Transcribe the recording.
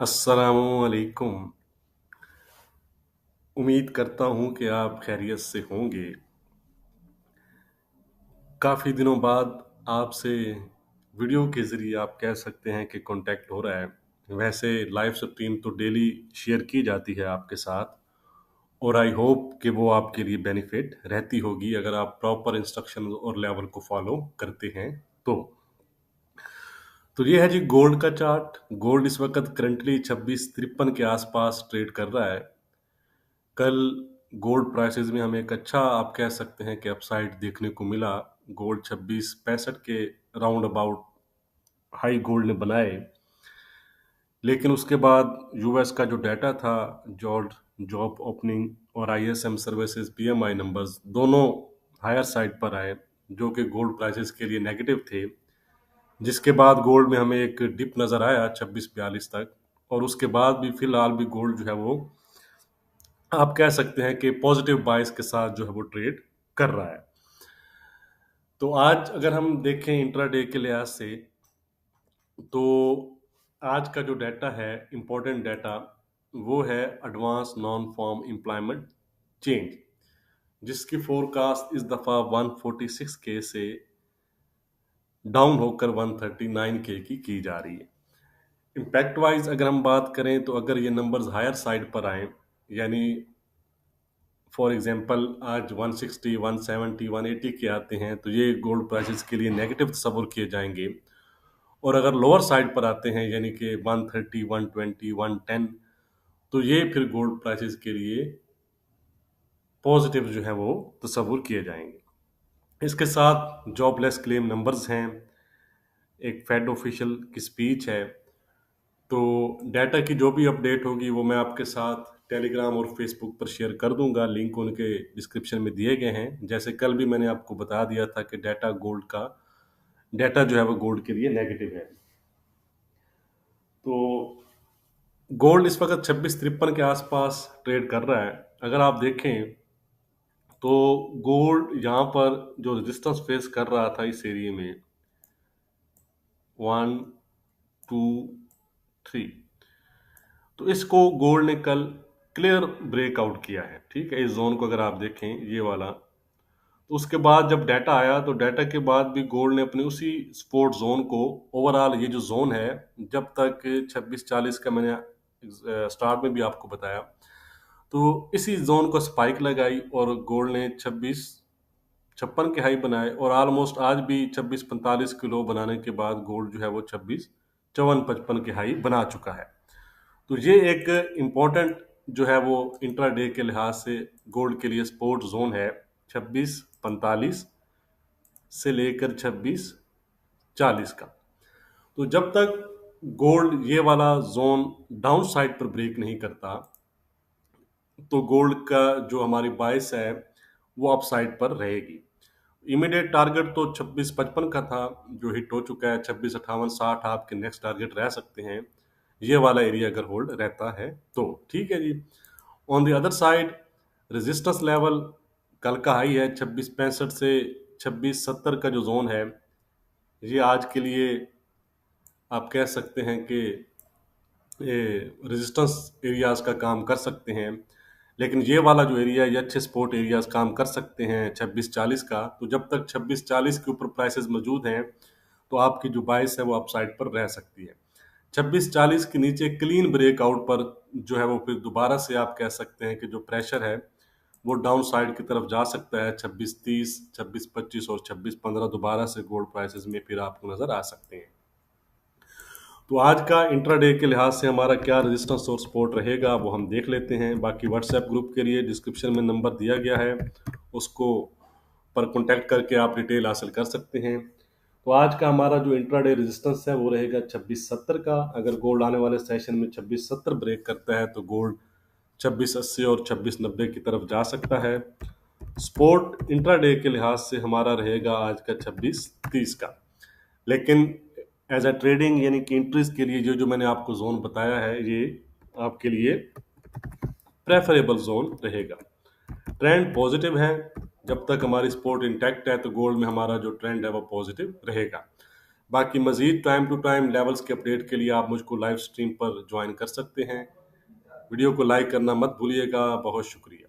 अस्सलामुअलैकुम। उम्मीद करता हूँ कि आप खैरियत से होंगे। काफ़ी दिनों बाद आपसे वीडियो के ज़रिए आप कह सकते हैं कि कॉन्टैक्ट हो रहा है। वैसे लाइव स्ट्रीम तो डेली शेयर की जाती है आपके साथ और आई होप कि वो आपके लिए बेनिफिट रहती होगी अगर आप प्रॉपर इंस्ट्रक्शन और लेवल को फॉलो करते हैं तो। तो ये है जी गोल्ड का चार्ट। गोल्ड इस वक़्त करंटली 2653 के आसपास ट्रेड कर रहा है। कल गोल्ड प्राइसेस में हमें एक अच्छा आप कह सकते हैं कि अपसाइड देखने को मिला। गोल्ड 2665 के राउंड अबाउट हाई गोल्ड ने बनाए, लेकिन उसके बाद यूएस का जो डाटा था, जॉब जॉब ओपनिंग और आईएसएम सर्विसेज पीएमआई नंबर्स दोनों हायर साइड पर आए, जो कि गोल्ड प्राइसेस के लिए नेगेटिव थे। जिसके बाद गोल्ड में हमें एक डिप नज़र आया 2642 तक, और उसके बाद भी फिलहाल भी गोल्ड जो है वो आप कह सकते हैं कि पॉजिटिव बायस के साथ जो है वो ट्रेड कर रहा है। तो आज अगर हम देखें इंट्राडे के लिहाज से, तो आज का जो डाटा है, इम्पोर्टेंट डाटा, वो है advance non farm employment change, जिसकी फोरकास्ट इस दफ़ा 146 के से डाउन होकर 139 के की जा रही है। इम्पैक्ट वाइज अगर हम बात करें तो अगर ये नंबर्स हायर साइड पर आए, यानी फॉर एग्जांपल आज 160, 170, 180 के आते हैं, तो ये गोल्ड प्राइसेस के लिए नेगेटिव तस्वुर किए जाएंगे। और अगर लोअर साइड पर आते हैं यानी कि 130, 120, 110, तो ये फिर गोल्ड प्राइसेस के लिए पॉजिटिव जो है वो तस्वुर किए जाएंगे। इसके साथ जॉबलेस क्लेम नंबर्स हैं, एक फेड ऑफिशियल की स्पीच है। तो डाटा की जो भी अपडेट होगी वो मैं आपके साथ टेलीग्राम और फेसबुक पर शेयर कर दूंगा। लिंक उनके डिस्क्रिप्शन में दिए गए हैं। जैसे कल भी मैंने आपको बता दिया था कि डाटा जो है वो गोल्ड के लिए नेगेटिव है। तो गोल्ड इस वक्त 2653 के आसपास ट्रेड कर रहा है। अगर आप देखें तो गोल्ड यहाँ पर जो रेजिस्टेंस फेस कर रहा था इस एरिया में 1, 2, 3, तो इसको गोल्ड ने कल क्लियर ब्रेकआउट किया है। ठीक है, इस जोन को अगर आप देखें ये वाला, तो उसके बाद जब डाटा आया तो डाटा के बाद भी गोल्ड ने अपने उसी सपोर्ट जोन को, ओवरऑल ये जो जोन है, जब तक 2640 का मैंने स्टार्ट में भी आपको बताया, तो इसी जोन को स्पाइक लगाई और गोल्ड ने 2656 के हाई बनाए, और ऑलमोस्ट आज भी 2645 किलो बनाने के बाद गोल्ड जो है वो 2654-55 के हाई बना चुका है। तो ये एक इम्पोर्टेंट जो है वो इंट्राडे के लिहाज से गोल्ड के लिए सपोर्ट जोन है, 2645 से लेकर 2640 का। तो जब तक गोल्ड ये वाला जोन डाउन साइड पर ब्रेक नहीं करता, तो गोल्ड का जो हमारी बायस है वो अप साइड पर रहेगी। इमीडिएट टारगेट तो 2655 का था, जो हिट हो चुका है। 2658-60 आपके नेक्स्ट टारगेट रह सकते हैं, ये वाला एरिया अगर होल्ड रहता है तो। ठीक है जी। On the other side resistance level कल का हाई है 2665 से 2670 का जो जोन है, ये आज के लिए आप कह सकते हैं कि रेजिस्टेंस एरियाज का काम कर सकते हैं। लेकिन ये वाला जो एरिया, ये अच्छे सपोर्ट एरियाज काम कर सकते हैं 2640 का। तो जब तक 2640 के ऊपर प्राइसेस मौजूद हैं तो आपकी जो बाइस है वो अपसाइड पर रह सकती है। 2640 के नीचे क्लीन ब्रेकआउट पर जो है वो फिर दोबारा से आप कह सकते हैं कि जो प्रेशर है वो डाउन साइड की तरफ जा सकता है। 2630, 2625 और 2615 दोबारा से गोल्ड प्राइसेस में फिर आपको नजर आ सकते हैं। तो आज का इंट्राडे के लिहाज से हमारा क्या रेजिस्टेंस और सपोर्ट रहेगा वो हम देख लेते हैं। बाकी व्हाट्सएप ग्रुप के लिए डिस्क्रिप्शन में नंबर दिया गया है, उसको पर कांटेक्ट करके आप डिटेल हासिल कर सकते हैं। तो आज का हमारा जो इंट्राडे रेजिस्टेंस है वो रहेगा 2670 का। अगर गोल्ड आने वाले सेशन में 2670 ब्रेक करता है तो गोल्ड 2680 और 2690 की तरफ जा सकता है। सपोर्ट इंट्राडे के लिहाज से हमारा रहेगा आज का 2630 का। लेकिन एज अ ट्रेडिंग यानी कि एंट्रीज के लिए जो जो मैंने आपको जोन बताया है, ये आपके लिए प्रेफरेबल जोन रहेगा। ट्रेंड पॉजिटिव है, जब तक हमारी सपोर्ट इंटैक्ट है तो गोल्ड में हमारा जो ट्रेंड है वो पॉजिटिव रहेगा। बाकी मज़ीद टाइम टू टाइम लेवल्स के अपडेट के लिए आप मुझको लाइव स्ट्रीम पर ज्वाइन कर सकते हैं। वीडियो को लाइक करना मत भूलिएगा। बहुत शुक्रिया।